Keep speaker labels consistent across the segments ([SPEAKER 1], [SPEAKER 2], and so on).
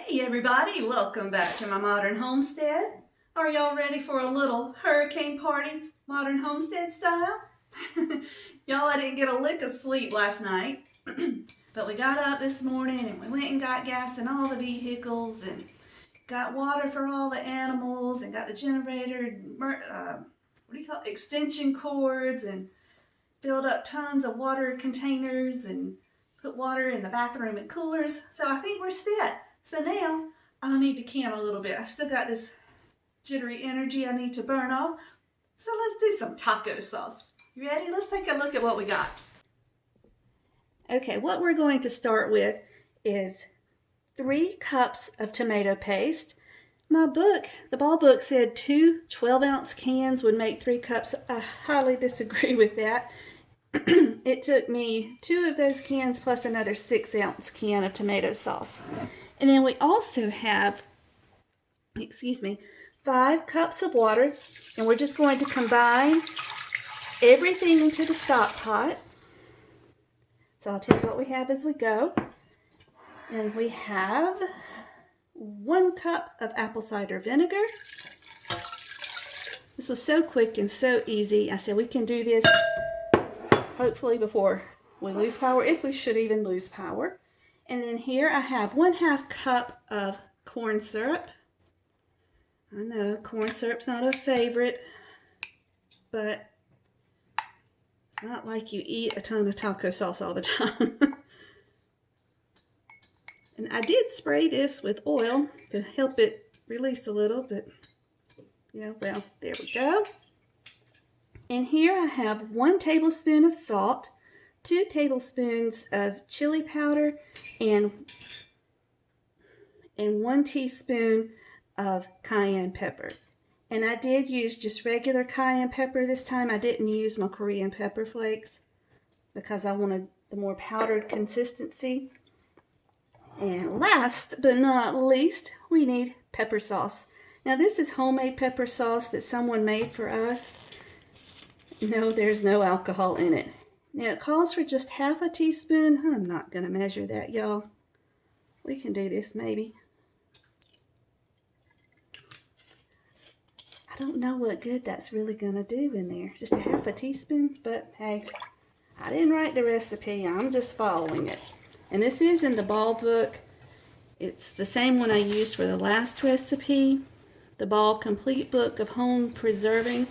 [SPEAKER 1] Hey everybody, welcome back to my modern homestead. Are y'all ready for a little hurricane party, modern homestead style? Y'all, I didn't get a lick of sleep last night, but we got up this morning and we went and got gas in all the vehicles and got water for all the animals and got the generator, extension cords, and filled up tons of water containers and put water in the bathroom and coolers. So I think we're set. So now I'll need to can a little bit. I still got this jittery energy I need to burn off. So let's do some taco sauce. You ready? Let's take a look at what we got. Okay, what we're going to start with is 3 cups of tomato paste. My book, the ball book, said 2 12-ounce cans would make 3 cups. I highly disagree with that. It took me 2 of those cans plus another 6-ounce can of tomato sauce. And then we also have, 5 cups of water, and we're just going to combine everything into the stock pot. So I'll tell you what we have as we go. And we have 1 cup of apple cider vinegar. This was so quick and so easy. I said we can do this hopefully before we lose power, if we should even lose power. And then here I have 1/2 cup of corn syrup. I know corn syrup's not a favorite, but it's not like you eat a ton of taco sauce all the time. And I did spray this with oil to help it release a little, but yeah, well, there we go. And here I have 1 tablespoon of salt, 2 tablespoons of chili powder, and 1 teaspoon of cayenne pepper. And I did use just regular cayenne pepper this time. I didn't use my Korean pepper flakes because I wanted the more powdered consistency. And last but not least, we need pepper sauce. Now this is homemade pepper sauce that someone made for us. No, there's no alcohol in it. Now it calls for just 1/2 teaspoon. I'm not going to measure that, y'all. We can do this maybe. I don't know what good that's really going to do in there. Just 1/2 teaspoon, but hey, I didn't write the recipe. I'm just following it. And this is in the ball book. It's the same one I used for the last recipe. The Ball Complete Book of Home Preserving.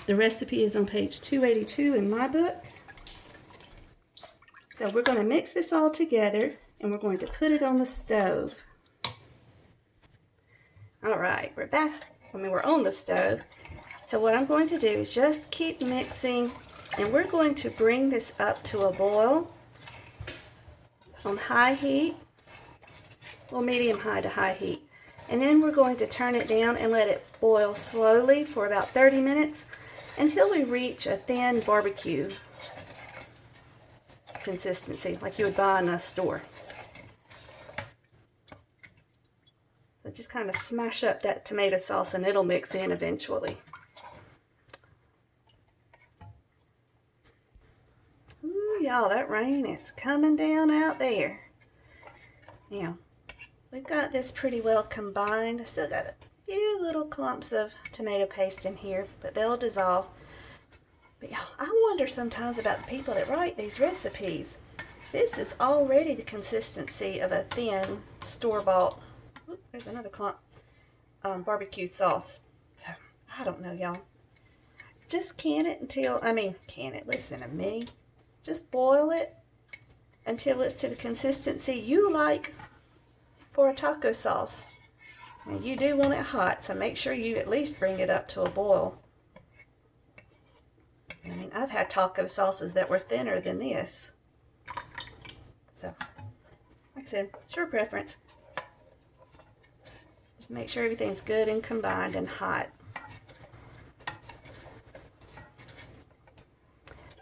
[SPEAKER 1] The recipe is on page 282 in my book. So we're going to mix this all together and we're going to put it on the stove. All right, we're back. We're on the stove. So what I'm going to do is just keep mixing, and we're going to bring this up to a boil on high heat, well, medium high to high heat. And then we're going to turn it down and let it boil slowly for about 30 minutes until we reach a thin barbecue consistency like you would buy in a store. So just kind of smash up that tomato sauce and it'll mix in eventually. Ooh, y'all, that rain is coming down out there. Now, we've got this pretty well combined. I still got a few little clumps of tomato paste in here, but they'll dissolve. But y'all, I wonder sometimes about the people that write these recipes. This is already the consistency of a thin store-bought, there's another clump, barbecue sauce. So, I don't know, y'all. Just can it until, listen to me. Just boil it until it's to the consistency you like for a taco sauce. And you do want it hot, so make sure you at least bring it up to a boil. I mean, I've had taco sauces that were thinner than this. So, like I said, it's your preference. Just make sure everything's good and combined and hot.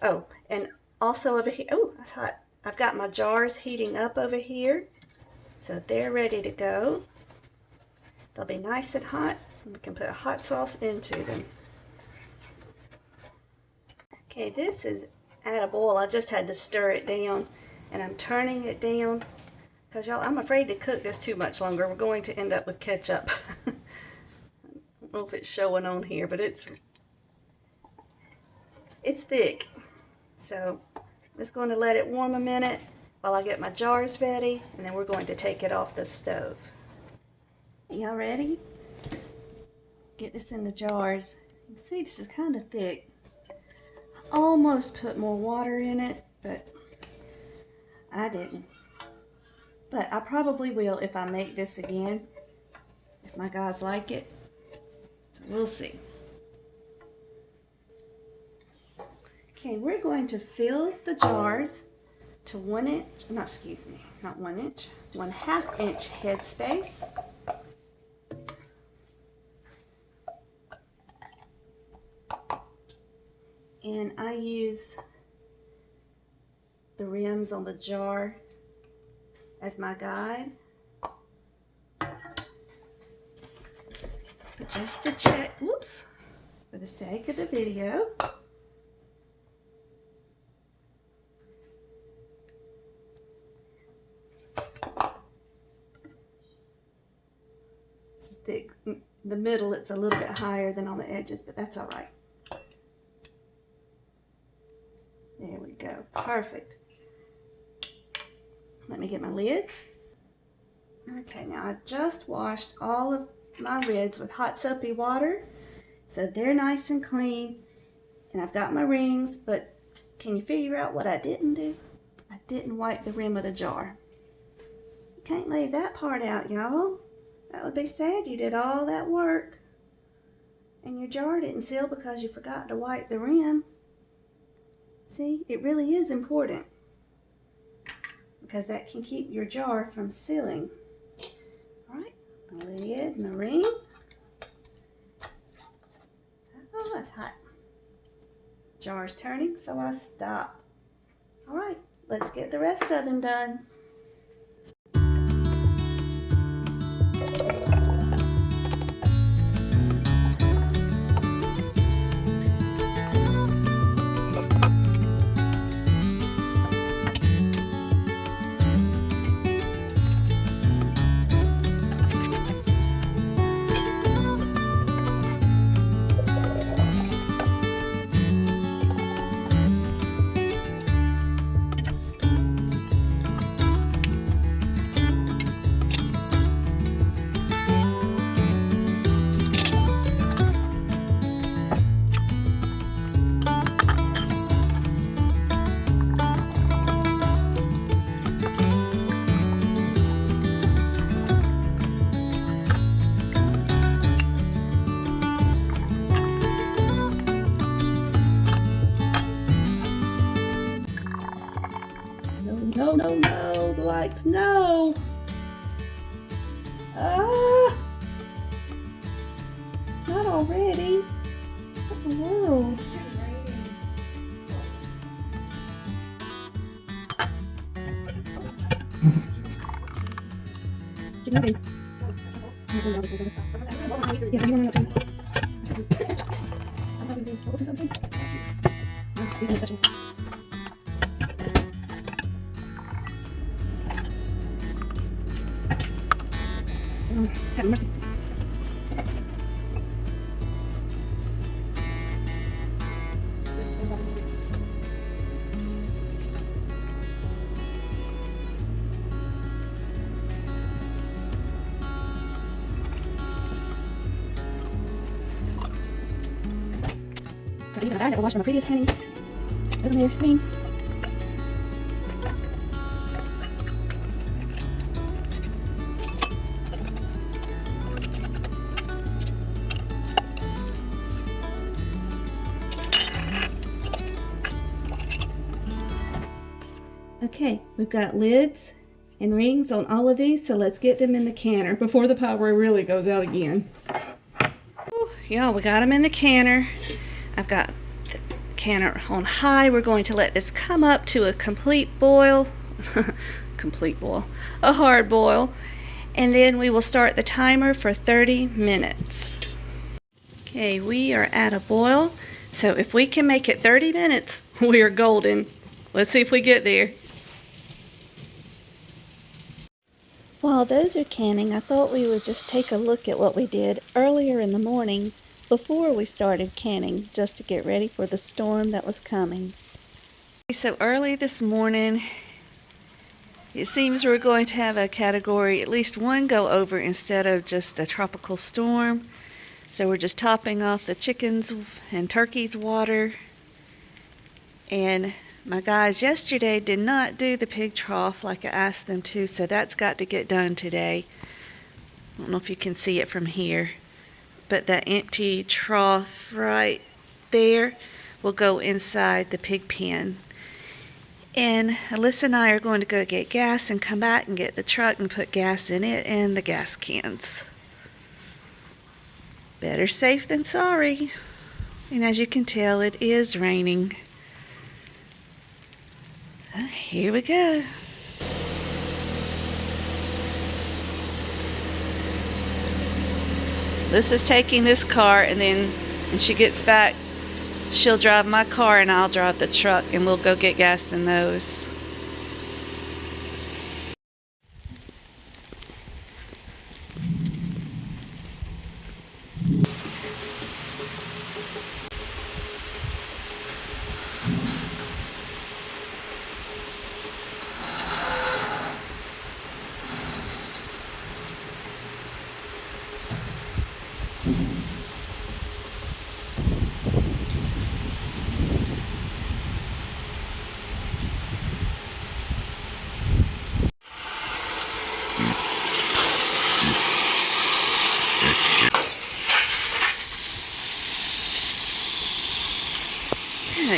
[SPEAKER 1] Oh, and also over here, oh, that's hot. I've got my jars heating up over here. So they're ready to go. They'll be nice and hot, and we can put hot sauce into them. Okay, this is at a boil. I just had to stir it down, and I'm turning it down Because y'all, I'm afraid to cook this too much longer. We're going to end up with ketchup. I don't know if it's showing on here, but it's thick. So I'm just going to let it warm a minute while I get my jars ready, and then we're going to take it off the stove. Y'all ready? Get this in the jars. You can see this is kind of thick. I almost put more water in it, but I didn't. But I probably will if I make this again, if my guys like it. So we'll see. Okay, we're going to fill the jars to 1 inch, not 1 inch, 1/2 inch headspace. And I use the rims on the jar as my guide. But just to check, whoops, for the sake of the video, thick. The middle, it's a little bit higher than on the edges, but that's all right. There we go. Perfect. Let me get my lids. Okay, now I just washed all of my lids with hot soapy water, so they're nice and clean. And I've got my rings, but can you figure out what I didn't do? I didn't wipe the rim of the jar. You can't leave that part out, y'all. That would be sad. You did all that work and your jar didn't seal because you forgot to wipe the rim. See, it really is important because that can keep your jar from sealing. All right, my lid, my ring. Oh, that's hot. Jar's turning, so I stop. All right, let's get the rest of them done. No, no, no, the lights, no. Ah, not already. What in the world? Have mercy. I never washed my previous pennies. Those are my rings. Okay, we've got lids and rings on all of these, so let's get them in the canner before the power really goes out again. Y'all, we got them in the canner. I've got the canner on high. We're going to let this come up to a complete boil. A hard boil. And then we will start the timer for 30 minutes. Okay, we are at a boil. So if we can make it 30 minutes, we are golden. Let's see if we get there. While those are canning, I thought we would just take a look at what we did earlier in the morning before we started canning, just to get ready for the storm that was coming. So early this morning, it seems we're going to have a category, at least one, go over instead of just a tropical storm. So we're just topping off the chickens and turkeys' water. And my guys yesterday did not do the pig trough like I asked them to, so that's got to get done today. I don't know if you can see it from here, but that empty trough right there will go inside the pig pen. And Alyssa and I are going to go get gas and come back and get the truck and put gas in it and the gas cans. Better safe than sorry. And as you can tell, it is raining. Here we go. Alyssa's taking this car, and then when she gets back, she'll drive my car and I'll drive the truck, and we'll go get gas in those.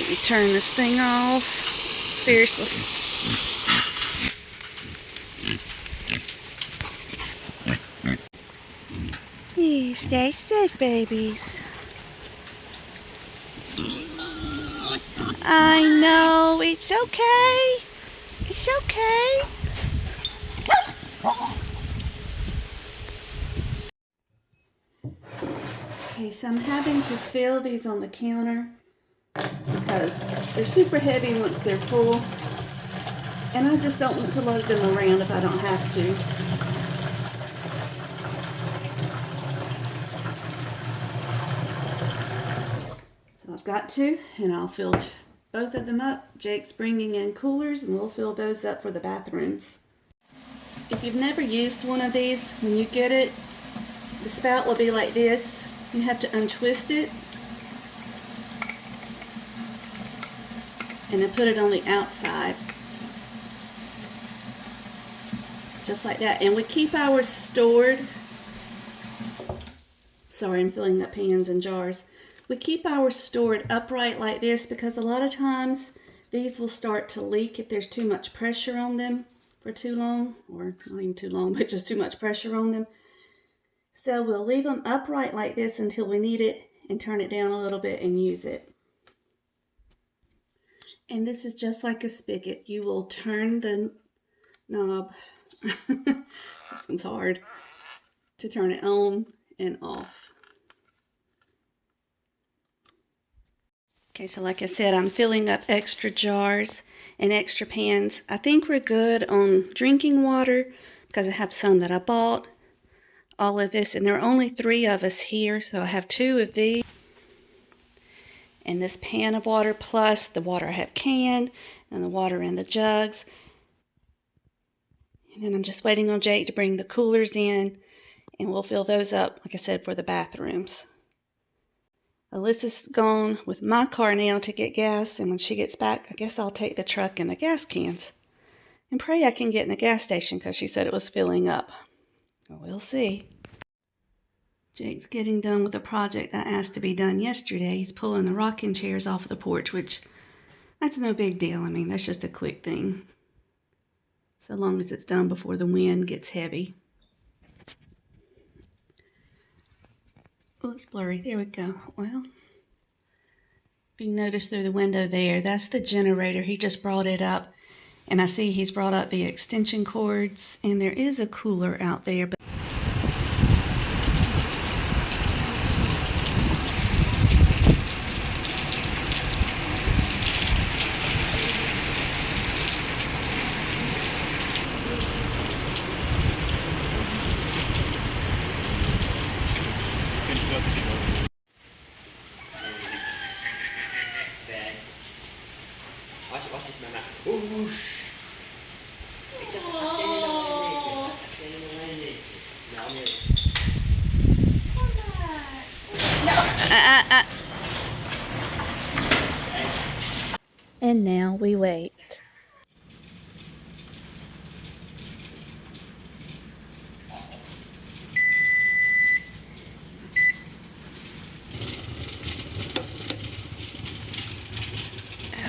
[SPEAKER 1] You turn this thing off. Seriously. You stay safe, babies. I know, it's okay. It's okay. Okay, so I'm having to fill these on the counter because they're super heavy once they're full, and I just don't want to load them around if I don't have to. So I've got to, and I'll fill both of them up. Jake's bringing in coolers, and we'll fill those up for the bathrooms. If you've never used one of these, when you get it, the spout will be like this. You have to untwist it and then put it on the outside, just like that. And we keep ours stored. Sorry, I'm filling up pans and jars. We keep ours stored upright like this because a lot of times these will start to leak if there's too much pressure on them for too long, or not even too long, but just too much pressure on them. So we'll leave them upright like this until we need it and turn it down a little bit and use it. And this is just like a spigot. You will turn the knob, this one's hard, to turn it on and off. Okay, so like I said, I'm filling up extra jars and extra pans. I think we're good on drinking water because I have some that I bought. All of this, and there are only 3 of us here, so I have 2 of these and this pan of water, plus the water I have canned and the water in the jugs. And then I'm just waiting on Jake to bring the coolers in, and we'll fill those up, like I said, for the bathrooms. Alyssa's gone with my car now to get gas, and when she gets back, I guess I'll take the truck and the gas cans and pray I can get in the gas station because she said it was filling up. We'll see. Jake's getting done with a project I asked to be done yesterday. He's pulling the rocking chairs off the porch, which, that's no big deal. I mean, that's just a quick thing. So long as it's done before the wind gets heavy. Oh, it's blurry. There we go. Well, if you notice through the window there, that's the generator. He just brought it up. And I see he's brought up the extension cords. And there is a cooler out there. But And now we wait.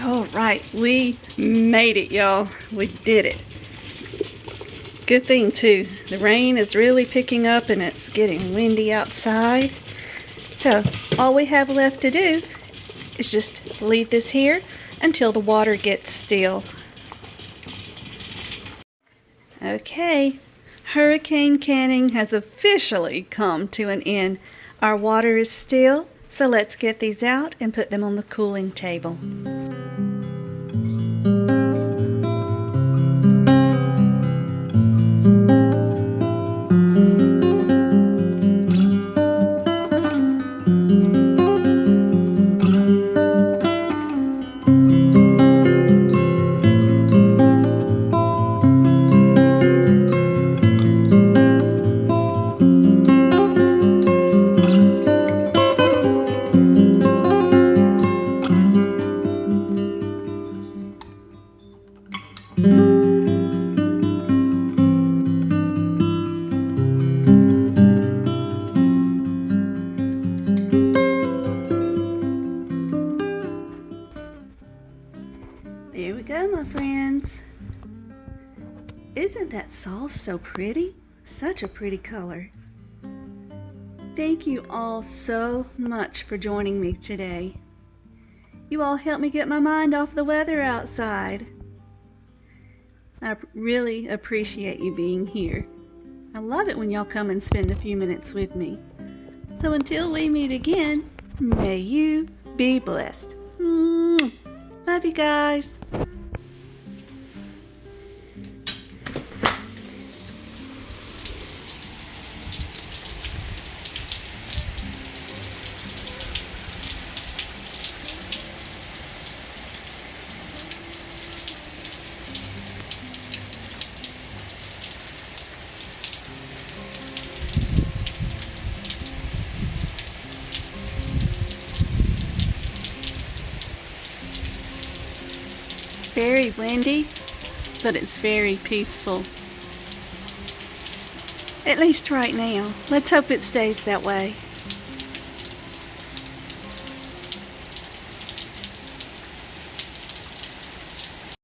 [SPEAKER 1] All right, we made it, y'all. We did it. Good thing too, the rain is really picking up and it's getting windy outside. So all we have left to do is just leave this here until the water gets still. Okay, hurricane canning has officially come to an end. Our water is still, so let's get these out and put them on the cooling table. There we go, my friends. Isn't that sauce so pretty? Such a pretty color. Thank you all so much for joining me today. You all helped me get my mind off the weather outside. I really appreciate you being here. I love it when y'all come and spend a few minutes with me. So until we meet again, may you be blessed. Love you guys. Very windy, but it's very peaceful. At least right now. Let's hope it stays that way.